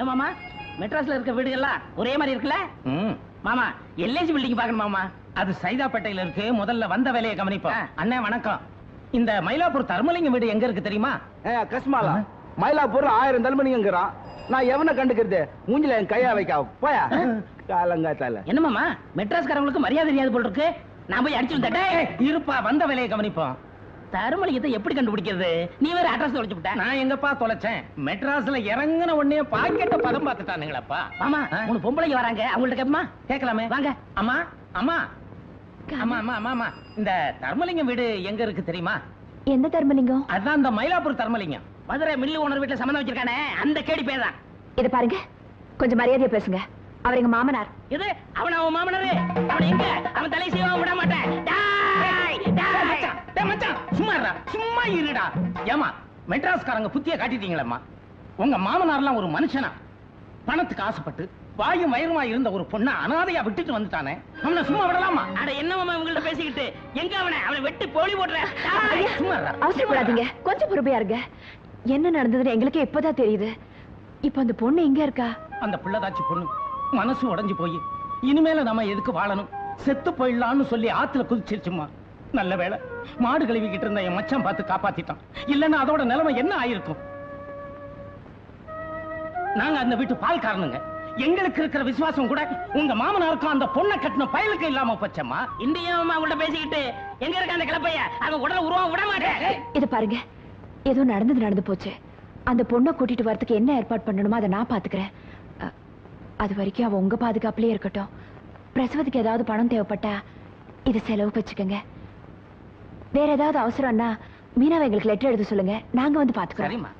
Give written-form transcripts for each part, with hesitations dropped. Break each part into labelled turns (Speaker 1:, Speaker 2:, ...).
Speaker 1: ஏன் மாமா மெட்ராஸ்ல இருக்க வீடுகள்லாம் ஒரே மாதிரி இருக்குல்ல? மாமா எல்ஐசி பில்டிங் பாக்கணும் மாமா. அது சைதாப்பேட்டையில இருக்கு. முதல்ல வந்த வேலையை கவனிப்போம். அண்ணே வணக்கம். இந்த மயிலாப்பூர் தர்மலிங்கம் வீடு எங்க இருக்கு தெரியுமா?
Speaker 2: கஸ்மாலா மயிலாப்பூர் 1000 தர்மலிங்கங்கிறான். நான் எவனை கண்டுக்கிறது? மூஞ்சில என் கையா வைக்க போயா காலங்காத்தால.
Speaker 1: என்ன மாமா மெட்ராஸ்காரங்களுக்கு மரியாதை தெரியாது போல் இருக்கு. நான் போய் அடிச்சு வந்துட்டேன்.
Speaker 2: இருப்பா வந்த வேலையை கவனிப்போம்.
Speaker 1: தர்மலிங்கத்தை எப்படி கண்டுபிடிக்கிறது? நீ வேற அட்ரஸ் தொலைச்சு விட்ட.
Speaker 2: நான் எங்கப்பா தொலைச்சேன்? மெட்ராஸ்ல இறங்குன உடனே பாக்கெட்ட பதம் பார்த்துட்டானுங்களப்பா.
Speaker 1: மாமா 3 பொம்பளைங்க வராங்க. அவங்கள்ட்ட கேப்பமா?
Speaker 2: கேட்கலாமே.
Speaker 1: வாங்க.
Speaker 2: அம்மா அம்மா அம்மா அம்மா அம்மா இந்த தர்மலிங்கம் வீடு எங்க இருக்கு தெரியுமா?
Speaker 3: எந்த தர்மலிங்கம்?
Speaker 2: அதான் இந்த மயிலாப்பூர் தர்மலிங்கம்.
Speaker 1: மதுரை மில்லு ஓனர் வீட்டுல சம்மந்தம் வச்சிருக்கானே அந்த கேடி பேதான்.
Speaker 3: இத பாருங்க, கொஞ்சம் மரியாதையா பேசுங்க. அவர் எங்க மாமனார்.
Speaker 1: இது அவன் மாமனாரு. அவன் எங்க? அவன் தலை செய்வா விட மாட்டேன்.
Speaker 2: சும்மா இருடா. ஏமா மெட்ராஸ்காரங்க புத்திய காட்டிட்டீங்களம்மா. உங்க மாமனார்லாம் ஒரு மனுஷனா? பணத்துக்கு ஆசைப்பட்டு வாயும் வயிறுமா இருந்த ஒரு பொண்ண அனாதையா விட்டுட்டு வந்துட்டானே, அவனை சும்மா விடலாமா?
Speaker 1: அட என்ன மாமா உங்கள்ட்ட பேசிக்கிட்டு எங்க அவனை வெட்டி போலி போடுறேன்.
Speaker 3: அவசரப்படாதீங்க, கொஞ்சம் பொறுமையா இருங்க. என்ன நடந்ததுன்னு எங்களுக்கு இப்பதான் தெரியுது. இப்ப அந்த பொண்ணு எங்க இருக்கா?
Speaker 2: அந்த பிள்ளைதாச்சி பொண்ணு மனசு உடைஞ்சு போய் இனிமேல நம்ம எதுக்கு வாழணும், செத்து போயிடலாம்னு சொல்லி ஆத்துல குதிச்சிருச்சுமா. நல்ல வேளை மாடு கழுவிக்கிட்டு இருந்த என் மச்சான் பார்த்து காப்பாத்திட்டான். இல்லன்னா அதோட நிலைமை என்ன ஆயிருக்கும்? நாங்க அந்த வீட்டு பால்காரனுங்க. எங்களுக்கு இருக்கிற விசுவாசம் கூட உங்க மாமனாருக்கும் அந்த பொண்ணை கட்டின பயலுக்கு இல்லாம போச்சம்மா.
Speaker 1: இந்தியா உங்கள்ட்ட பேசிக்கிட்டு எங்க இருக்க அந்த கிளப்பைய அவன் உடனே உருவம் விட மாட்டேன்.
Speaker 3: இத பாருங்க, ஏதோ நடந்து போச்சு. அந்த பொண்ணை கூட்டிட்டு வரதுக்கு என்ன ஏற்பாடு பண்ணணுமோ அதை நான் பாத்துக்கிறேன். அது வரைக்கும் அவ உங்க பாதுகாப்புலயே இருக்கட்டும். பிரசவத்துக்கு ஏதாவது பணம் தேவைப்பட்டா இத செலவு வச்சுக்கோங்க. வேற ஏதாவது அவசரம்னா மீனாவை எங்களுக்கு லெட்டர் எழுத சொல்லுங்க, நாங்க வந்து பாத்துக்கிறோம்.
Speaker 2: சரிம்மா.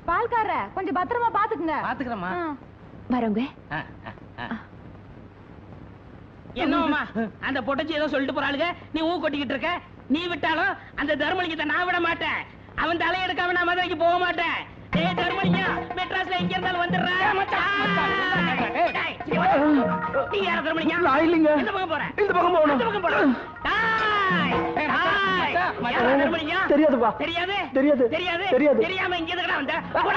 Speaker 3: பால்கார கொஞ்சம் பத்திரமா பாத்துக்குங்க.
Speaker 2: பாத்துக்கிறோம்மா.
Speaker 3: வரவங்க.
Speaker 1: என்னம்மா அந்த பொட்டச்சி ஏதோ சொல்லிட்டு போறாளுங்க, நீ ஊ கொட்டிக்கிட்டு இருக்க. நீ விட்டாலும் அந்த தர்மலிங்கத்தை நான் விட மாட்டேன். அவன் தலையெடுக்காம நான் மதுரைக்கு போக மாட்டேன். ஏய் தர்மலிங்கம், மெட்ராஸ்ல எங்க இருந்தாலும் வந்துடுறேன். நீ யார தர்மலிங்கம்?
Speaker 2: நான் இல்லைங்க.
Speaker 1: இந்த பக்கம் போறேன்.
Speaker 2: இந்த பக்கம் போகணும்.
Speaker 1: இந்த பக்கம் போறேன்.
Speaker 2: தெரியாதுப்பா.
Speaker 1: தெரியாது
Speaker 2: தெரியாது
Speaker 1: தெரியாது
Speaker 2: தெரியாது.
Speaker 1: தெரியாம இங்க எதுக்குடா வந்த?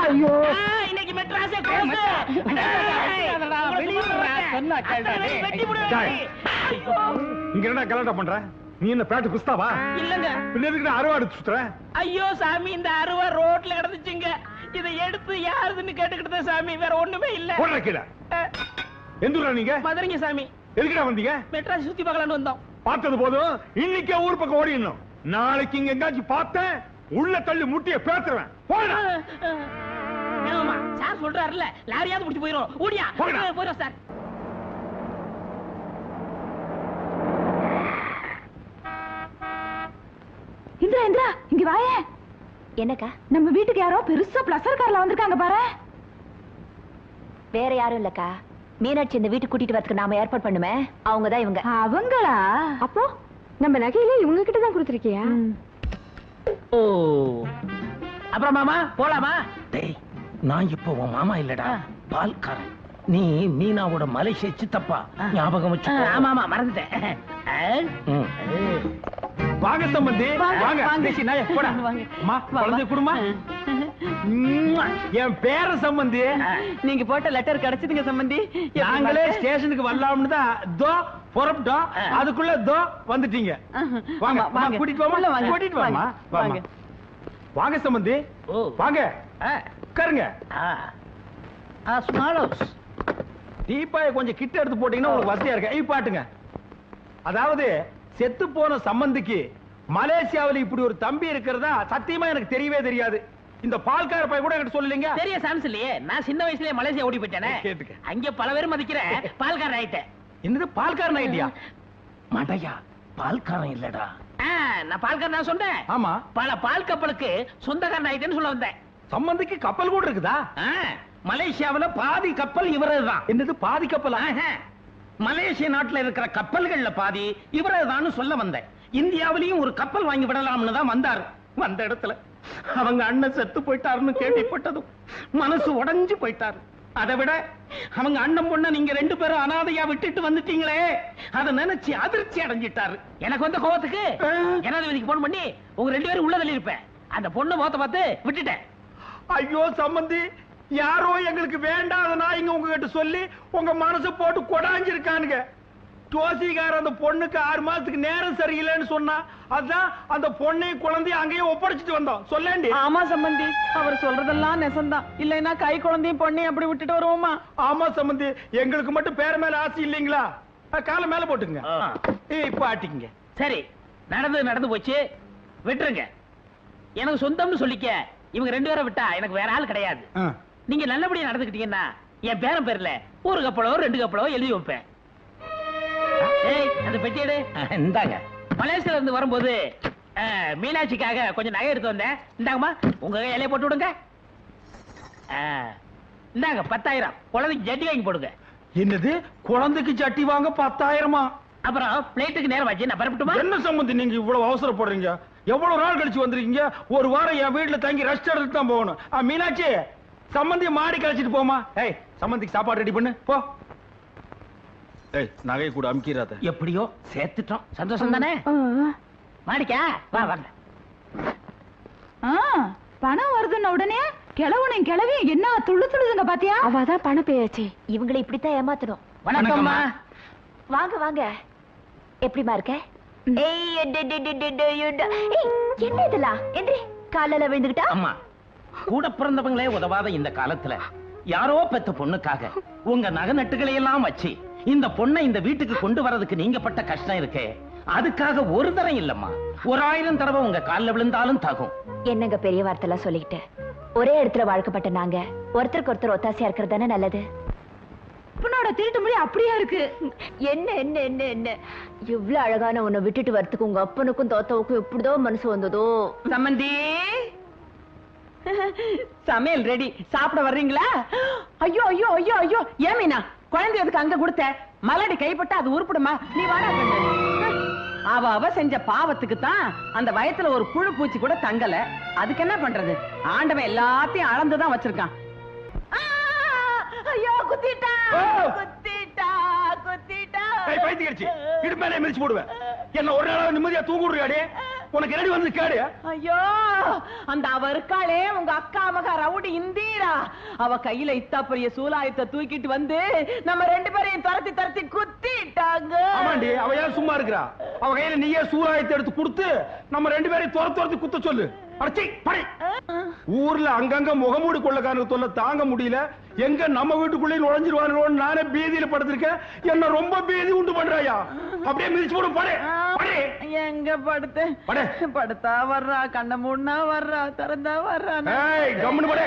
Speaker 2: ஐயோ
Speaker 1: இன்னைக்கு மெட்ராஸே க்ளோஸ்.
Speaker 4: இங்க என்ன கலாட்டா பண்ற? நீ என்ன பேட்டு குஸ்தாவா?
Speaker 1: இல்லங்க.
Speaker 4: பின்ன எதுக்கு அறுவாடு சுத்துற?
Speaker 1: ஐயோ சாமி, இந்த அருவா ரோட்ல கிடந்துச்சுங்க. இதை எடுத்து யாருதுன்னு கேட்டுக்கிட்டு சாமி, வேற ஒண்ணுமே இல்ல.
Speaker 4: போடுற கீழ. எந்த ஊரா நீங்க?
Speaker 1: மதுரைங்க சாமி.
Speaker 4: எதுக்குடா வந்தீங்க?
Speaker 1: மெட்ராஸ் சுத்தி பார்க்கலாம்னு வந்தோம்.
Speaker 4: பார்த்தது போதும், இன்னைக்கே ஊர் பக்கம் ஓடிடணும். நாளைக்கு இங்க எங்காச்சும் பார்த்தேன் உள்ள தள்ளி முட்டிய பேத்துறேன். போடா.
Speaker 1: ஏமா சார் சொல்றாருல்ல, லாரியாவது பிடிச்சு போயிரும். ஓடியா போயிரும் சார்.
Speaker 3: இந்திரா இந்திரா இங்க வாயே. என்னக்கா? நம்ம வீட்டுக்கு யாரோ பெருசா பிளஸர் கார்ல வந்திருக்காங்க பாரு. வேற யாரும் இல்லக்கா, மீனாட்சி இந்த வீட்டுக்கு கூட்டிட்டு வரதுக்கு நாம ஏற்பாடு பண்ணுமே, அவங்கதான் இவங்க. அவங்களா? அப்போ நம்ம நகையில இவங்க கிட்ட தான் கொடுத்திருக்கியா?
Speaker 1: ஓ அப்புறம் மாமா போலாமா?
Speaker 2: டேய், நான் இப்போ உன் மாமா இல்லடா, பால்காரன். நீ மீனாவோட மலேசிய சித்தப்பா, ஞாபகம் வச்சு.
Speaker 1: ஆமா ஆமா மறந்துட்டேன்.
Speaker 4: வாங்க சம்பந்தி, வாங்க. போடா. அம்மா, குழந்தை குடுமா. என் பேர சம்பந்தி.
Speaker 1: நீங்க போட்ட லெட்டர் கிடைச்சதுங்க சம்பந்தி.
Speaker 4: நாங்களே ஸ்டேஷனுக்கு வரலாம்னு தான் தோ புறப்பட்டோம். அதுக்குள்ள தோ வந்துட்டீங்க. வாங்க வாங்க, கூட்டிட்டு வாமா. கூட்டிட்டு வாமா. வாங்க வாங்க சம்பந்தி, வாங்க உட்காருங்க.
Speaker 1: Small house.
Speaker 4: டீப்பாய கொஞ்சம் கிட்ட எடுத்து போட்டீங்கன்னா உங்களுக்கு வசதியா இருக்கு. இப்ப பாட்டுங்க. அதாவது செத்து போன சம்பந்திக்கு மலேசியாவில் இப்படி ஒரு தம்பி இருக்கிறதா சத்தியமா எனக்கு தெரியவே தெரியாது. இந்த பால்கார பையன் கூட எனக்கு சொல்லலீங்க.
Speaker 1: தெரிய சான்ஸ் இல்லையே. நான் சின்ன வயசுலயே மலேசியா ஓடி போயிட்டேனே.
Speaker 4: கேட்டுக்க.
Speaker 1: அங்க பல பேர் மதிக்கிறேன். பால்காரன் ஆயிட்டேன்.
Speaker 4: என்னது பால்காரன் ஆயிட்டியா?
Speaker 2: மடையா, பால்காரன் இல்லடா.
Speaker 1: நான் பால்காரன் நான் சொன்னேன்.
Speaker 4: ஆமா,
Speaker 1: பல பால் கப்பலுக்கு சொந்தக்காரன் ஆயிட்டேன்னு சொல்ல வந்தேன்.
Speaker 4: சம்பந்திக்கு கப்பல் கூட இருக்குதா?
Speaker 2: மலேசியாவுல பாதி கப்பல் இவரேதான்.
Speaker 4: என்னது பாதி கப்பல்?
Speaker 2: மலேசிய நாட்டுல இருக்கிற கப்பல்கள்ல பாதி இவரேதான் சொல்ல வந்தேன். இந்தியாவிலையும் ஒரு கப்பல் வாங்கி விடலாம்னு தான் வந்தாரு. வந்த இடத்துல அவங்க அண்ணன் செத்து போயிட்டாருன்னு கேள்விப்பட்டதும் மனசு உடைஞ்சு போயிட்டாரு. அதை விட அவங்க அண்ணன் பொண்ண நீங்க 2 பேரும் அனாதையா விட்டுட்டு வந்துட்டீங்களே, அதை நினைச்சு அதிர்ச்சி அடைஞ்சிட்டாரு.
Speaker 1: எனக்கு வந்த கோவத்துக்கு ஜனாதிபதிக்கு போன் பண்ணி உங்க 2 பேரும் உள்ளதில் இருப்பேன். அந்த பொண்ணு முகத்தை பார்த்து விட்டுட்டேன்.
Speaker 4: ஐயோ சம்பந்தி, யாரோ எங்களுக்கு வேண்டாத நாய் உங்ககிட்ட சொல்லி உங்க மனசை போட்டு கொடாஞ்சிருக்கானுங்க. ஜோசிகார அந்த பொண்ணுக்கு 6 மாசத்துக்கு நேரம் சரியில்லைன்னு சொன்னா, அதான் அந்த பொண்ணையும் குழந்தையும் அங்கேயே ஒப்படைச்சிட்டு வந்தோம். சொல்லேண்டி.
Speaker 5: ஆமா சம்பந்தி, அவர் சொல்றதெல்லாம் நெசந்தான். இல்லைன்னா கை குழந்தையும் பொண்ணையும் அப்படி விட்டுட்டு வருவோமா?
Speaker 4: ஆமா சம்பந்தி, எங்களுக்கு மட்டும் பேர மேல ஆசை இல்லீங்களா? காலை மேல போட்டுங்க. இப்ப ஆட்டிங்க.
Speaker 1: சரி, நடந்து போச்சு, விட்டுருங்க. எனக்கு சொந்தம்னு சொல்லிக்க. இவங்க 2 பேரை விட்டா எனக்கு வேற ஆள் கிடையாது. நீங்க நல்லபடியா நடந்துக்கிட்டீங்கன்னா என் பேரன் பேர்ல 1 கப்பலோ 2 கப்பலோ எழுதி வைப்பேன். ஏய், அந்த பெட்டி எடு.
Speaker 2: இந்தாங்க.
Speaker 1: மலேசியால இருந்து வரும்போது மீனாட்சிக்காக கொஞ்சம் நகை எடுத்து வந்தேன். இந்தாங்கம்மா, உங்க இலைய போட்டு விடுங்க. இந்தாங்க 10,000. குழந்தைக்கு ஜட்டி வாங்கி போடுங்க.
Speaker 4: என்னது, குழந்தைக்கு சட்டி வாங்க 10,000?
Speaker 1: அப்புறம் பிளேட்டுக்கு நேரம் ஆச்சு, நான் பரப்பட்டுமா?
Speaker 4: என்ன சம்பந்தி நீங்க இவ்வளவு அவசரப்படுறீங்க? எவ்வளவு நாள் கழிச்சு வந்திருக்கீங்க? ஒரு வாரம் என் வீட்டுல தங்கி ரெஸ்ட் எடுத்து தான் போகணும். மீனாட்சி, சம்பந்திய மாடி கழிச்சிட்டு போமா. ஏய், சம்பந்திக்கு சாப்பாடு ரெடி பண்ணு போ. ஏய், நகை கூட அமுக்கிறாத.
Speaker 2: எப்படியோ சேர்த்துட்டோம்.
Speaker 1: சந்தோஷம் தானே? மாடிக்கா வா வாங்க.
Speaker 3: பணம் வருதுன்னு உடனே கிழவனும் கிளவி என்ன துள்ளுதுங்க பாத்தியா? அவதான் பணம் பேயாச்சு. இவங்களை இப்படித்தான் ஏமாத்தணும்.
Speaker 1: வணக்கம்மா.
Speaker 3: வாங்க வாங்க. எப்படிமா இருக்க? என்ன இதெல்லாம் என்று காலையில விழுந்துகிட்டா?
Speaker 2: அம்மா, கூட பிறந்தவங்களே உதவாத இந்த காலத்துல யாரோ பெத்த பொண்ணுக்காக உங்க நகை நட்டுகளை எல்லாம் வச்சு இந்த பொண்ணை இந்த வீட்டுக்கு கொண்டு வரதுக்கு நீங்க பட்ட கஷ்டம் இருக்கே, அதுக்காக ஒரு தரம் இல்லம்மா, 1000 தடவை உங்க காலில் விழுந்தாலும் தகும்.
Speaker 3: என்னங்க பெரிய வார்த்தை எல்லாம் சொல்லிக்கிட்டு, ஒரே இடத்துல வாழ்க்கப்பட்ட நாங்க ஒருத்தருக்கு ஒருத்தர் ஒத்தாசையா இருக்கிறது தானே நல்லது. பொண்ணோட திருட்டு மொழி அப்படியா இருக்கு. என்ன என்ன என்ன என்ன இவ்வளவு அழகான உன்னை விட்டுட்டு வரதுக்கு உங்க அப்பனுக்கும் தோத்தவுக்கும் எப்படிதோ மனசு வந்ததோ.
Speaker 5: சம்பந்தி, சமையல் ரெடி, சாப்பிட வர்றீங்களா? ஐயோ ஐயோ ஐயோ ஐயோ, ஏன் மீனா குழந்தை எதுக்கு அங்க கொடுத்த? மலடி கைப்பட்டா அது உருப்படுமா? நீ வாடா. அவ செஞ்ச பாவத்துக்கு தான் அந்த வயத்துல ஒரு புழு பூச்சி கூட தங்கல. அதுக்கு என்ன பண்றது? ஆண்டவன் எல்லாத்தையும் அளந்துதான் வச்சிருக்கான். ஐயோ, குத்திட்டா குத்திட்டா குத்திட்டா.
Speaker 4: பைத்தியக்காரச்சி, இடுப்பேல மிதிச்சு போடுவேன். என்ன ஒரு நாளாவது நிம்மதியா தூங்க விடுறியாடே? உனக்கு ரெடி வந்து கேடு.
Speaker 5: ஐயோ, அந்த அவ இருக்காளே உங்க அக்கா மக ரவுடி இந்தீரா, அவ கையில இத்தா பெரிய சூலாயத்தை தூக்கிட்டு வந்து நம்ம 2 பேரையும் துரத்தி துரத்தி குத்திட்டாங்க.
Speaker 4: ஆமாண்டி, அவ ஏன் சும்மா இருக்கிறா? அவ கையில நீயே சூலாயத்தை எடுத்து கொடுத்து நம்ம 2 பேரையும் துரத்தி குத்த சொல்லு. அடச்சி படி. ஊர்ல அங்கங்க முகமூடி கொள்ளக்காரங்க தொல்லை தாங்க முடியல. எங்க நம்ம வீட்டுக்குள்ளே நுழைஞ்சிருவானு நானே பீதியில படுத்திருக்கேன். என்ன ரொம்ப பீதி உண்டு பண்றாயா? அப்படியே மிதிச்சு போடும். படே படே.
Speaker 5: எங்க படுத்து படுத்தா வர்றா, கண்ண மூடனா வர்றா, திறந்தா வர்றா.
Speaker 4: ஏய், கம்முனு படே.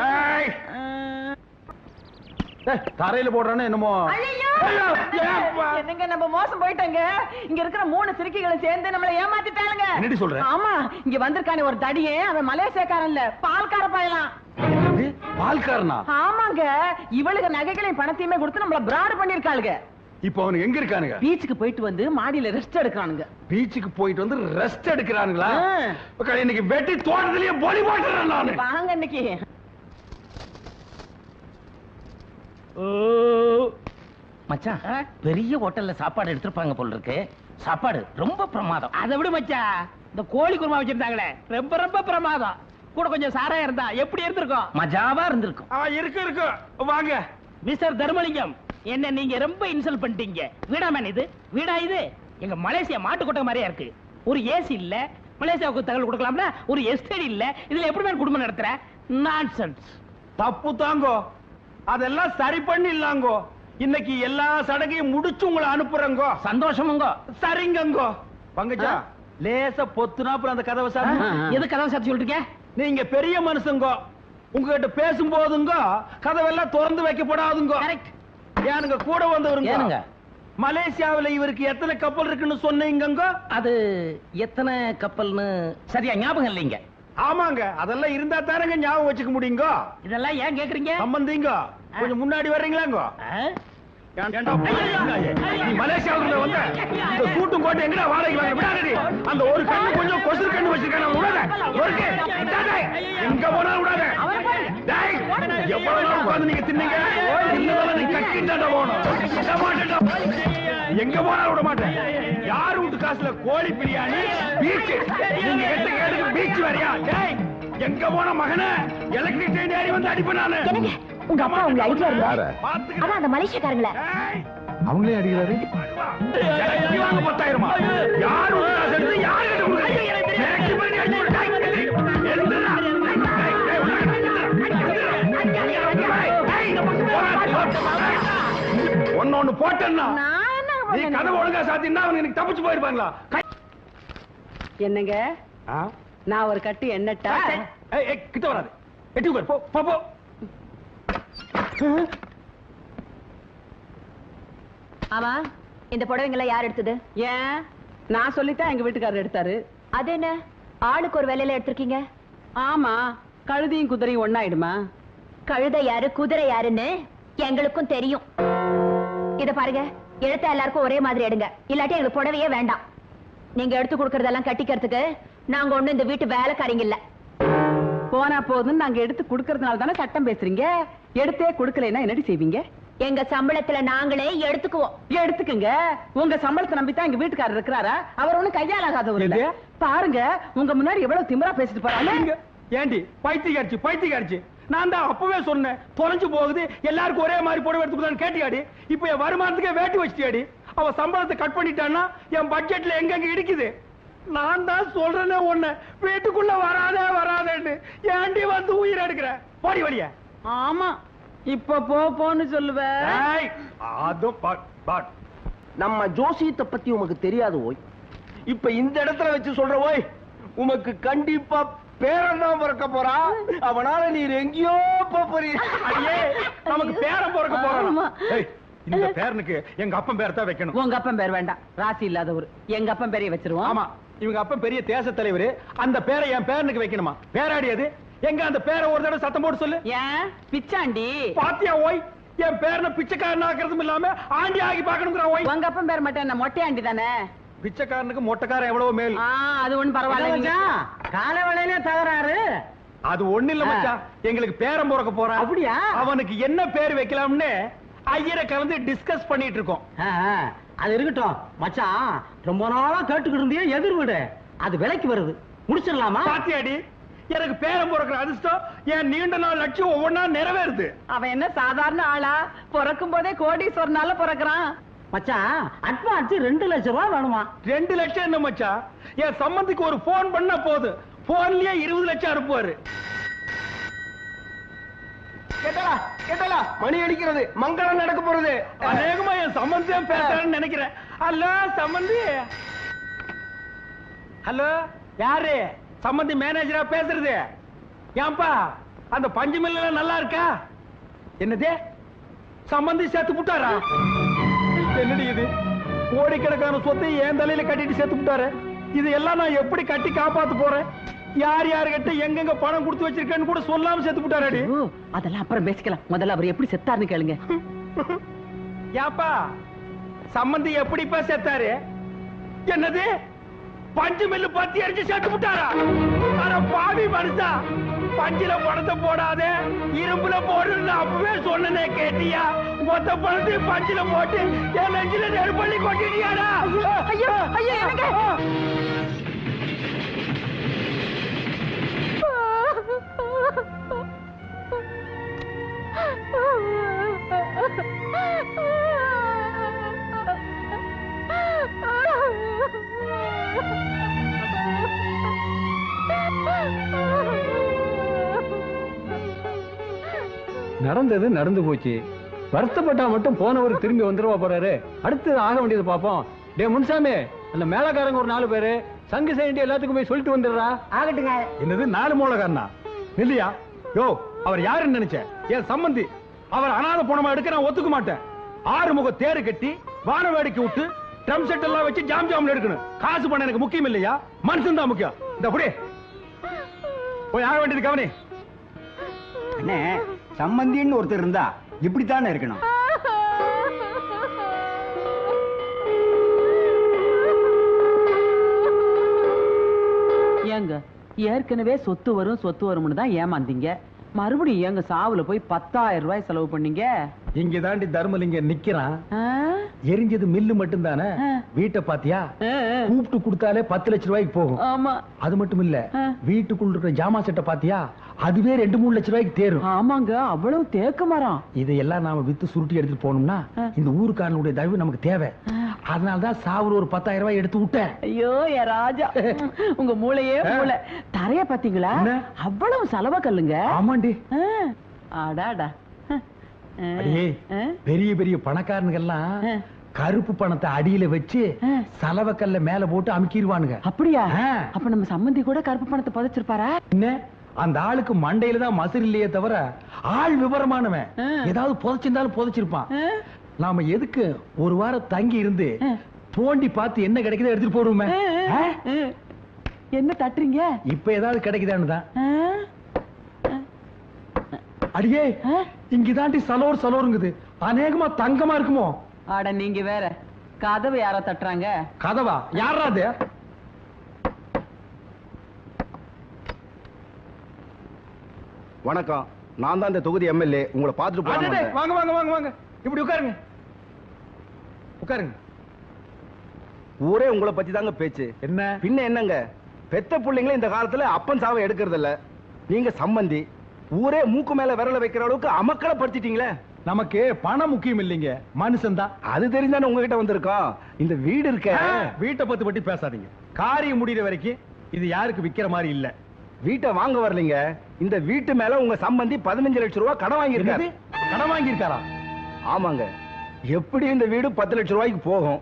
Speaker 4: ஏய், தரையில போடுறானே என்னமோ.
Speaker 5: என்னங்க, நம்ம மோசம் போயிட்டாங்க. இங்க இருக்கிற 3 சிறுக்கிகளை சேர்ந்து நம்மளை ஏமாத்திட்டாங்க.
Speaker 4: என்னடி சொல்ற?
Speaker 5: ஆமா, இங்க வந்திருக்கானே ஒரு தடியே, அவன் மலேசியக்காரன் இல்ல, பால்கார பாயலாம்.
Speaker 4: பால்காரனா?
Speaker 5: ஆமாங்க, இவளுக்கு நகைகளையும் பணத்தையுமே கொடுத்து நம்மள பிராடு பண்ணிருக்காளுங்க.
Speaker 4: இப்ப அவனுக்கு எங்க இருக்கானுங்க?
Speaker 5: பீச்சுக்கு போயிட்டு வந்து மாடியில ரெஸ்ட் எடுக்கிறானுங்க.
Speaker 4: பீச்சுக்கு போயிட்டு வந்து ரெஸ்ட் எடுக்கிறானுங்களா? இன்னைக்கு வெட்டி தோட்டத்திலேயே பொலி போட்டுறேன் நானு.
Speaker 5: வாங்க இன்னைக்கு.
Speaker 2: மச்சான், பெரிய ஹோட்டல்ல சாப்பாடு எடுத்துருப்பாங்க போல இருக்கு. சாப்பாடு ரொம்ப பிரமாதம்.
Speaker 1: அதை விட மச்சான், இந்த கோழி குருமா வச்சிருந்தாங்களே ரொம்ப ரொம்ப பிரமாதம். கூட கொஞ்சம் சாராயம் இருந்தா எப்படி இருந்திருக்கும்?
Speaker 2: மஜாவா இருந்திருக்கும்.
Speaker 4: இருக்கு வாங்க.
Speaker 1: மிஸ்டர் தர்மலிங்கம், என்ன நீங்க ரொம்ப இன்சல்ட் பண்ணிட்டீங்க. வீடா மேன் இது? வீடா இது? எங்க மலேசியா மாட்டு கொட்டை மாதிரியா இருக்கு. ஒரு ஏசி இல்ல, மலேசியாவுக்கு தகவல் கொடுக்கலாம்னா ஒரு எஸ்டேட் இல்ல. இதுல எப்படி மேன் குடும்பம் நடத்துற? நான்சென்ஸ்.
Speaker 4: தப்பு தாங்கோ, அதெல்லாம் சரி பண்ணிடலாங்கோ. இன்னைக்கு எல்லா சடங்கையும் முடிச்சு உங்களை அனுப்புறங்கோ.
Speaker 2: சந்தோஷமுங்கோ.
Speaker 4: சரிங்கங்கோ. பங்கஜா, லேசா பொத்துனாப்புல அந்த கதவை சார்.
Speaker 1: எது கதவை சாத்தி சொல்லிட்டு?
Speaker 4: நீங்க பெரிய மனுஷங்கோ, உங்ககிட்ட பேசும் போதுங்க கதவெல்லாம் திறந்து வைக்கப்படாதுங்க.
Speaker 1: கரெக்ட்.
Speaker 4: ஏனுங்க கூட வந்தவருங்க?
Speaker 2: ஏனுங்க,
Speaker 4: மலேசியாவில இவருக்கு எத்தனை கப்பல் இருக்குன்னு சொன்னீங்க?
Speaker 2: அது எத்தனை கப்பல்னு சரியா ஞாபகம் இல்லைங்க.
Speaker 4: ஆமாங்க, அதெல்லாம் இருந்தா தானங்க ஞாபகம் வச்சுக்க முடியுங்க.
Speaker 1: இதெல்லாம் ஏன் கேக்குறீங்க?
Speaker 4: சம்பந்திங்க, கொஞ்சம் முன்னாடி வர்றீங்களாங்க? மலேசியாவுல வந்த இந்த சூட்டும் கோட்டை எங்கடா வாடகை வாங்க விடாதடி. அந்த ஒரு கண்ணு கொஞ்சம் கொசு கண்ணு வச்சிருக்கான விடாத. எங்க போனாலும் விடாத. டேய், எவ்வளவு நாள் உட்கார்ந்து நீங்க தின்னீங்க? இன்னும் நீ கட்டிட்டாட போணும். எங்க போனாலும் விட மாட்டேன். யார் வீட்டு காசுல கோழி பிரியாணி, பீச், நீங்க கெட்ட கேட்டுக்கு பீச் வரையா? டேய், எங்க போன மகனே, எலக்ட்ரிக் ட்ரெயின் ஏறி வந்து அடிப்பேன் நானு.
Speaker 3: உங்க அப்பா உங்களை அடிக்கிறாரு.
Speaker 6: யார?
Speaker 3: அதான் அந்த மலேசியக்காரங்கள.
Speaker 6: அவங்களே அடிக்கிறாரு.
Speaker 4: வாங்க 10,000 யார் உள்ள செஞ்சு யார் கிட்ட கொடுக்குறீங்க? எனக்கு பண்ணி அடிச்சு ஒன்னு போட்டேன்னா நீ கதவு ஒழுங்கா சாத்தினா அவங்க எனக்கு தப்பிச்சு போயிருப்பாங்களா?
Speaker 5: என்னங்க நான் ஒரு கட்டு எண்ணட்டா?
Speaker 4: கிட்ட வராது. எட்டி உட்கார். போ போ போ.
Speaker 3: ஆமா, இந்த புடவைங்களை யார் எடுத்தது?
Speaker 5: ஏன் நான் சொல்லித்தான் எங்க வீட்டுக்காரர் எடுத்தாரு.
Speaker 3: அது என்ன, ஆளுக்கு ஒரு வேலையில எடுத்திருக்கீங்க?
Speaker 5: ஆமா, கழுதையும் குதிரையும் ஒண்ணாயிடுமா?
Speaker 3: கழுதை யாரு குதிரை யாருன்னு எங்களுக்கும் தெரியும். இத பாருங்க, எடுத்த எல்லாருக்கும் ஒரே மாதிரி எடுங்க, இல்லாட்டி எங்களுக்கு புடவையே வேண்டாம். நீங்க எடுத்து கொடுக்கறதெல்லாம் கட்டிக்கிறதுக்கு நாங்க ஒண்ணு இந்த வீட்டு வேலைக்காரங்க இல்ல.
Speaker 5: போனா போதுன்னு நாங்க எடுத்து குடுக்கறதுனால தானே சட்டம் பேசுறீங்க. எடுத்தே குடுக்கலைன்னா என்னடி செய்வீங்க?
Speaker 3: எங்க சம்பளத்துல நாங்களே எடுத்துக்குவோம்.
Speaker 5: எடுத்துக்குங்க. உங்க சம்பளத்தை நம்பித்தான் எங்க வீட்டுக்காரர் இருக்கிறாரா? அவர் ஒண்ணு கையாலாகாதவர் இல்ல. பாருங்க, உங்க முன்னாடி எவ்வளவு திமிரா பேசிட்டு போறாங்க.
Speaker 4: ஏண்டி பைத்தியக்காரிச்சு நான் தான் அப்பவே சொன்னேன், தொலைஞ்சு போகுது, எல்லாருக்கும் ஒரே மாதிரி புடவை எடுத்துக்கலான்னு கேட்டியாடி? இப்ப என் வருமானத்துக்கே வேட்டி வச்சிட்டியாடி? அவ சம்பளத்தை கட் பண்ணிட்டான்னா என் பட்ஜெட்ல எங்க இடிக்குது. நான் தான் சொல்றேனே ஒண்ணு, வீட்டுக்குள்ள வராதேன்னு ஏண்டி வந்து உயிர் எடுக்கிற? போடி வழிய.
Speaker 5: ஆமா, இப்ப போன்னு சொல்லுவேன்.
Speaker 2: நம்ம ஜோசியத்தை பத்தி உமக்கு தெரியாது ஓய். இப்ப இந்த இடத்துல வச்சு சொல்ற ஓய், உமக்கு கண்டிப்பா பேரன் தான் பிறக்க போறா. அவனால நீர் எங்கேயோ போறீ.
Speaker 4: நமக்கு பேரன் பிறக்க போறான். இந்த பேரனுக்கு எங்க அப்பன் பேர் தான் வைக்கணும்.
Speaker 5: உங்க அப்பன் பேர் வேண்டாம், ராசி இல்லாதவர். எங்க அப்பன் பேரைய வச்சிருவோம்.
Speaker 4: ஆமா, இவங்க அப்பன் பெரிய தேச தலைவர், அந்த பேரை என் பேரனுக்கு வைக்கணுமா? பேராடியது எங்க? அந்த பேரை ஒரு தடவை சத்தம் போட்டு சொல்லு.
Speaker 5: ஏன் பிச்சாண்டி?
Speaker 4: பாத்தியா ஓய், என் பேரனை பிச்சைக்காரன் ஆக்குறதும் இல்லாம ஆண்டி ஆகி பாக்கணுங்கிற ஓய்.
Speaker 5: உங்க அப்பன் பேர் மட்டும் என்ன மொட்டையாண்டி தானே?
Speaker 4: பிச்சைக்காரனுக்கு மொட்டைக்காரன் எவ்வளவு மேல்.
Speaker 5: அது ஒண்ணு பரவாயில்ல. கால வேளையிலே தகராறு.
Speaker 4: அது ஒண்ணு இல்ல மச்சான், எங்களுக்கு பேரன் பிறக்க போறான்.
Speaker 5: அப்படியா?
Speaker 4: அவனுக்கு என்ன பேர் வைக்கலாம்னு ஐயரை கலந்து டிஸ்கஸ் பண்ணிட்டு இருக்கோம்.
Speaker 7: அது இருக்கட்டும் மச்சான், ரொம்ப நாளா கேட்டுக்கிட்டு இருந்தே எதிர் வீடு அது விலைக்கு வருது, முடிச்சிடலாமா?
Speaker 4: பாத்தியாடி, எனக்கு பேரன் பிறக்கிற அதிர்ஷ்டம் என் நீண்ட நாள் லட்சியம் ஒவ்வொன்னா நிறைவேறுது.
Speaker 5: அவன் என்ன சாதாரண ஆளா? பிறக்கும் போதே கோடீஸ்வரனால பிறக்கிறான்.
Speaker 7: மச்சான், அட்வான்ஸ் 2 லட்சம் ரூபாய் வேணுமா?
Speaker 4: 2 லட்சம் என்ன மச்சான், என் சம்பந்திக்கு ஒரு போன் பண்ணா போது, போன்லயே 20 லட்சம் அனுப்புவாரு.
Speaker 2: கேட்டலா மணி அடிக்கிறது, மங்களம் நடக்க போறது.
Speaker 4: அநேகமா என் சம்பந்தியம் பேசுறேன்னு நினைக்கிறேன். ஹலோ சம்பந்தி. ஹலோ, யாரு? சம்பந்தி மேனேஜரா பேசுறது? ஏன்பா அந்த பஞ்சு மில்ல நல்லா இருக்கா? என்னது, சம்பந்தி சேர்த்து புட்டாரா? என்னடி இது, கோடிக்கணக்கான சொத்தை என் தலையில கட்டிட்டு சேர்த்து புட்டாரு. இது எல்லாம் நான் எப்படி கட்டி காப்பாத்து போறேன்? யார் யாருகிட்ட எங்கெங்க பணம் கொடுத்து வச்சிருக்கேன்னு கூட சொல்லாம சேர்த்து புட்டாரடி.
Speaker 5: அதெல்லாம் அப்புறம் பேசிக்கலாம், முதல்ல அவர் எப்படி செத்தாருன்னு கேளுங்க.
Speaker 4: யாப்பா சம்பந்தி எப்படிப்பா செத்தாரு? என்னது, பஞ்சு மில்லு பத்தி அடிச்சு சேர்த்து புட்டாரா? ஆனா பாவி மனுஷா, பஞ்சில பணத்தை போடாதே, இரும்புல போடுன்னு அப்பவே சொன்னனே, கேட்டியா? மொத்த பணத்தையும் பஞ்சில போட்டு என் நெஞ்சில நெருப்பள்ளி கொட்டிட்டியாடா?
Speaker 5: ஐயோ ஐயோ, எனக்கு
Speaker 4: நடந்தது நடந்து போச்சு. வருத்தப்பட்டா மட்டும் போனவர் திரும்பி வந்துருவா போறாரு. அடுத்து ஆக வேண்டியது பாப்போம். டே முன்சாமி, அந்த மேலக்காரங்க ஒரு 4 பேரு சங்கு செய்ய எல்லாத்துக்கும் போய் சொல்லிட்டு வந்துடுறா.
Speaker 7: ஆகட்டுங்க.
Speaker 4: என்னது 4 மூலக்காரனா? இல்லையா? யோ, அவர் யாருன்னு நினைச்ச? என் சம்பந்தி. அவர் அனாத பணமா எடுக்க நான் ஒத்துக்க மாட்டேன். 6 முக தேரு கட்டி வான வேடிக்கை விட்டு ட்ரம் செட் எல்லாம் வச்சு ஜாம் எடுக்கணும். காசு பணம் எனக்கு முக்கியம் இல்லையா, மனுஷன் தான் முக்கியம். இந்த அப்படி போய் ஆக வேண்டியது கவனி.
Speaker 7: அண்ணே, சம்பந்தின்னு ஒருத்தர் இருந்தா இப்படித்தானே இருக்கணும்.
Speaker 5: ஏங்க, ஏற்கனவே சொத்து வரும்னு தான் ஏமாந்தீங்க. மறுபடியும் எங்க சாவுல போய் 10,000 ரூபாய் செலவு பண்ணீங்க?
Speaker 4: இங்க தாண்டி தர்மலிங்கம் நிக்கிறான்.
Speaker 5: ஆ?
Speaker 4: எரிஞ்சது மில்லு மட்டும் தானே.
Speaker 5: ஆ.
Speaker 4: வீட்டை பாத்தியா?
Speaker 5: ஆ, ஆ.
Speaker 4: கூப்பிட்டு கொடுத்தாலே 10 லட்சம் ரூபாய்க்கு போகும்.
Speaker 5: ஆமா
Speaker 4: அது மட்டும் இல்ல,
Speaker 5: ஆ.
Speaker 4: வீட்டுக்குள்ள இருக்கிற ஜாமா செட்டை பாத்தியா? அதுவே 2-3 லட்சம் ரூபாய்க்கு தேரும்.
Speaker 5: ஆமாங்க, அவ்வளவு தேக்க மரம்.
Speaker 4: இதையெல்லாம் நாம வித்து சுருட்டி எடுத்துட்டு போகணும்னா
Speaker 5: ஆ.
Speaker 4: இந்த ஊருக்காரனுடைய தயவு நமக்கு தேவை.
Speaker 5: ஆ.
Speaker 4: அதனாலதான் சாவுல ஒரு 10,000 ரூபாய் எடுத்து விட்டேன்.
Speaker 5: ஐயோ என் ராஜா, உங்க மூளையே மூளை. தரைய பாத்தீங்களா?
Speaker 4: என்ன?
Speaker 5: அவ்வளவு செலவ கல்லுங்க.
Speaker 4: ஆமாண்டி.
Speaker 5: ஆ. அடாடா. ஆ.
Speaker 4: அடியே,
Speaker 5: ஆ.
Speaker 4: பெரிய பெரிய பணக்காரனுங்கெல்லாம்
Speaker 5: ஆ.
Speaker 4: கருப்பு பணத்தை அடியில வச்சு
Speaker 5: ஆ.
Speaker 4: சலவக்கல்ல மேல போட்டு அமுக்கிடுவானுங்க.
Speaker 5: அப்படியா?
Speaker 4: ஆ.
Speaker 5: அப்ப நம்ம சம்பந்தி கூட கருப்பு பணத்தை புதைச்சிருப்பாரா?
Speaker 4: என்ன, அந்த ஆளுக்கு மண்டையில தான் மசுறு இல்லையே தவிர ஆள் விவரமானவன்.
Speaker 5: ஆ.
Speaker 4: ஏதாவது புதைச்சிருந்தாலும் புதைச்சிருப்பான்.
Speaker 5: ஆ?
Speaker 4: நாம எதுக்கு ஒரு வாரம் தங்கி இருந்து
Speaker 5: ஆ.
Speaker 4: தோண்டி பார்த்து என்ன கிடைக்குதோ எடுத்துட்டு போடுவோமே.
Speaker 5: ஆ,
Speaker 4: ஆ?
Speaker 5: ஆ. என்ன தட்டுறீங்க?
Speaker 4: இப்ப ஏதாவது கிடைக்குதான்னு தான்.
Speaker 5: ஆ?
Speaker 4: அடியே,
Speaker 5: ஆ?
Speaker 4: இங்கதாண்டி சலோருங்குது. அநேகமா தங்கமா இருக்குமோ?
Speaker 5: அட நீங்க வேற, கதவை யாரோ தட்டுறாங்க.
Speaker 4: கதவா? யாரா அது?
Speaker 8: வணக்கம், நான் தான் இந்த தொகுதி எம்எல்ஏ. உங்களை பார்த்துட்டு
Speaker 4: அடடே,
Speaker 8: போறேன்.
Speaker 4: வாங்க வாங்க வாங்க வாங்க, இப்படி உட்காருங்க. உட்காருங்க.
Speaker 8: ஊரே உங்களை பத்தி தாங்க பேச்சு.
Speaker 4: என்ன
Speaker 8: பின்ன என்னங்க, பெத்த பிள்ளைங்களே இந்த காலத்துல அப்பன் சாவை எடுக்கிறது இல்ல. நீங்க சம்பந்தி, ஊரே மூக்கு மேல விரல வைக்கிற அளவுக்கு அமக்களை படுத்திட்டீங்களே.
Speaker 4: நமக்கு பணம் முக்கியம் இல்லைங்க, மனுஷன் தான்.
Speaker 8: அது தெரிஞ்சானே உங்ககிட்ட வந்திருக்கோம். இந்த வீடு இருக்க,
Speaker 4: வீட்டை பத்தி பேசாதீங்க. காரியம் முடிகிற வரைக்கும் இது யாருக்கு விக்கிற மாதிரி இல்ல.
Speaker 8: வீட்டை வாங்க வரலீங்க. இந்த வீட்டு மேல உங்க சம்பந்தி 15 லட்சம் ரூபாய் கடன் வாங்கியிருக்காரு.
Speaker 4: என்னது? கடன் வாங்கியிருக்காரா?
Speaker 8: ஆமாங்க. எப்படி இந்த வீடு 10 லட்சம் ரூபாய்க்கு போகும்.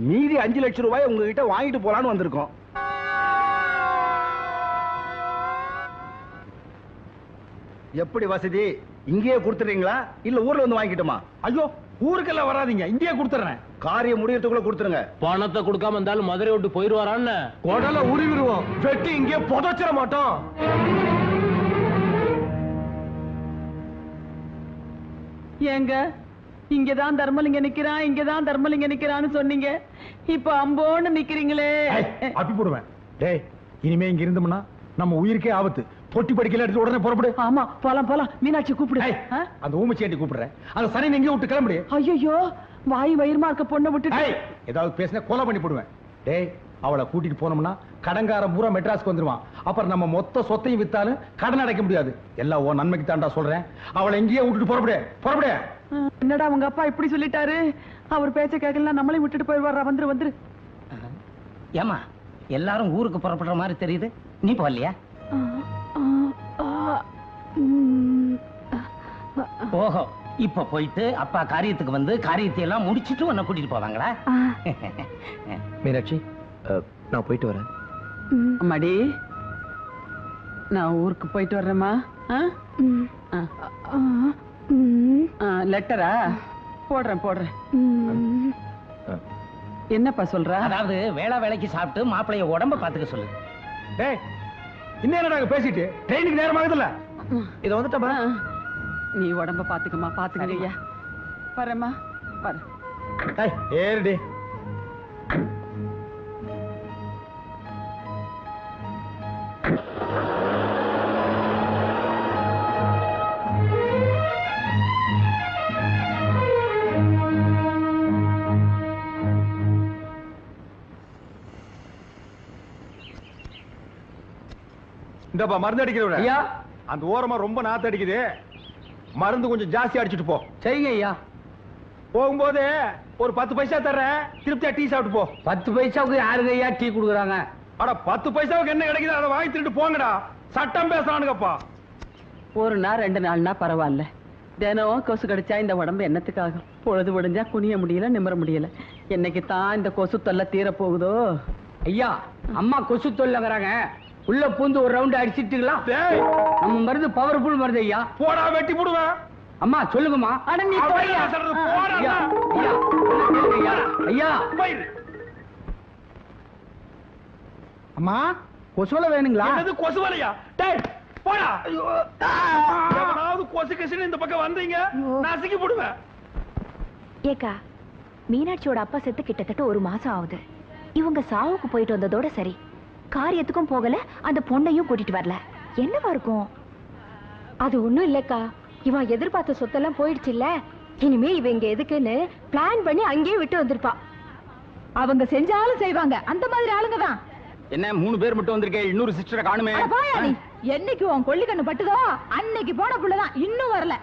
Speaker 8: மீதி 5 லட்சம் ரூபாய் உங்ககிட்ட வாங்கிட்டு போலான்னு வந்திருக்கோம். எப்படி வசதி? இங்கேயே கொடுத்துறீங்களா இல்ல ஊர்ல வந்து வாங்கிட்டுமா?
Speaker 4: ஐயோ, ஊருக்கெல்லாம் வராதீங்க, இங்கேயே கொடுத்துறேன்.
Speaker 8: காரியம் முடியறதுக்குள்ள கொடுத்துருங்க.
Speaker 9: பணத்தை கொடுக்காம இருந்தாலும் மதுரை விட்டு போயிருவாரான்னு
Speaker 4: குடல உருவிடுவோம், வெட்டி இங்கே புதைச்சிட மாட்டோம்.
Speaker 5: ஏங்க, இங்கதான் தர்மலிங்க நிக்கிறான், இங்கதான் தர்மலிங்க நிக்கிறான்னு சொன்னீங்க. இப்ப அம்போன்னு நிக்கிறீங்களே.
Speaker 4: ஏய், அப்பி போடுவேன். டேய், இனிமே இங்க இருந்தோம்னா நம்ம உயிருக்கே ஆபத்து. பொட்டி படிக்கல எடுத்து உடனே புறப்படு.
Speaker 5: ஆமா, போலாம் போலாம். மீனாட்சி கூப்பிடு.
Speaker 4: ஏய், அந்த ஊமச்சேட்டி கூப்பிடுறேன். அந்த சனி எங்கேயும் விட்டு கிளம்புடி.
Speaker 5: ஐயோ, வாய் வயிறுமா இருக்க பொண்ணை விட்டுட்டு.
Speaker 4: ஏய், ஏதாவது பேசினா கொலை பண்ணி போடுவேன். டேய், அவளை கூட்டிட்டு போனோம்னா கடன்காரன் பூரா மெட்ராஸ்க்கு வந்துருவான். அப்புறம் நம்ம மொத்த சொத்தையும் வித்தாலும் கடன் அடைக்க முடியாது. எல்லாம் உன் நன்மைக்கு தாண்டா சொல்றேன். அவளை எங்கேயே விட்டுட்டு புறப்படு, புறப்படு.
Speaker 5: என்னடா உங்க அப்பா இப்படி சொல்லிட்டாரு? அவர் பேச்ச கேட்கலாம், நம்மளையும் விட்டுட்டு போயிடுவாரா? வந்துரு வந்துரு.
Speaker 1: ஏமா எல்லாரும் ஊருக்கு புறப்படுற மாதிரி தெரியுது, நீ போகலையா? ஓஹோ, இப்ப போயிட்டு அப்பா காரியத்துக்கு வந்து காரியத்தை எல்லாம் முடிச்சிட்டு உன்னை கூட்டிட்டு போவாங்களா?
Speaker 6: மீனாட்சி, நான் போயிட்டு வரேன்.
Speaker 5: அம்மாடி, நான் ஊருக்கு போயிட்டு வர்றேம்மா. லெட்டரா? போடுறேன் போடுறேன். என்னப்பா சொல்ற?
Speaker 1: அதாவது வேலைக்கு சாப்பிட்டு மாப்பிளைய உடம்ப பாத்துக்க சொல்லு.
Speaker 4: டேய், இன்னும் என்ன நாங்க பேசிட்டு ட்ரெயினுக்கு நேரம் ஆகுதுல்ல? இத வந்துட்டா
Speaker 5: நீ உடம்ப பாத்துக்கமா, பாத்துக்கங்க ஐயா. வரேம்மா, வர.
Speaker 4: டேய், ஏறுடி. இந்தப்பா மருந்து அடிக்கிறவன.
Speaker 7: ஐயா,
Speaker 4: அந்த ஓரமா ரொம்ப நாத்து அடிக்குது, மருந்து கொஞ்சம் ஜாஸ்தி அடிச்சிட்டு போ.
Speaker 7: சரிங்க ஐயா.
Speaker 4: போகும்போது ஒரு 10 பைசா தர்றேன், திருப்தியா டீ சாப்பிட்டு போ.
Speaker 7: 10 பைசாவுக்கு யாருங்க ஐயா டீ கொடுக்குறாங்க?
Speaker 4: அட 10 பைசாவுக்கு என்ன கிடைக்குது அதை வாங்கி திருட்டு போங்கடா. சட்டம் பேசுறானுங்கப்பா.
Speaker 5: ஒரு நாள் 2 நாள்னா பரவாயில்ல. தினம் கொசு கடிச்சா இந்த உடம்பு என்னத்துக்காகும்? பொழுது விடிஞ்சா குனிய முடியல, நிமிர முடியல. என்னைக்கு தான் இந்த கொசு தொல்லை தீர போகுதோ?
Speaker 7: ஐயா, அம்மா கொசு தொல்லைங்கிறாங்க. உள்ள பூந்து ஒரு ரவுண்ட் அடிச்சிட்டுக்கலாம்.
Speaker 4: டேய்,
Speaker 7: நம்ம மருந்து பவர்ஃபுல் மருந்து ஐயா.
Speaker 4: போடா, வெட்டி போடுவேன்.
Speaker 7: அம்மா சொல்லுங்கம்மா.
Speaker 5: அட நீ போய்யா.
Speaker 7: ஐயா, ஐயா, ஐயா, ஐயா. அம்மா, கொசுவல வேணுங்களா?
Speaker 4: என்னது கொசுவலையா? டேய், போடா. எவனாவது கொசு கசின்னு இந்த பக்கம் வந்தீங்க, நசுக்கி போடுவேன்.
Speaker 3: ஏக்கா, மீனாட்சியோட அப்பா செத்து கிட்டத்தட்ட 1 மாசம் ஆகுது. இவங்க சாவுக்கு போயிட்டு வந்ததோட சரி, காரியத்துக்கும் போகல, அந்த பொண்ணையும் கூட்டிட்டு வரல. என்னவா இருக்கும்? அது ஒண்ணும் இல்லக்கா, இவன் எதிர்பார்த்த சொத்தெல்லாம் போயிடுச்சு இல்ல, இனிமே இவ இங்க எதுக்குன்னு பிளான் பண்ணி அங்கேயே விட்டு வந்திருப்பா. அவங்க செஞ்சாலும் செய்வாங்க, அந்த மாதிரி ஆளுங்க தான்.
Speaker 2: என்ன 3 பேர் மட்டும் வந்திருக்கே, இன்னொரு சிஸ்டரை காணுமே.
Speaker 3: என்னைக்கு உன் கொள்ளிக்கண்ணு பட்டுதோ அன்னைக்கு போன புள்ளதான் இன்னும் வரல.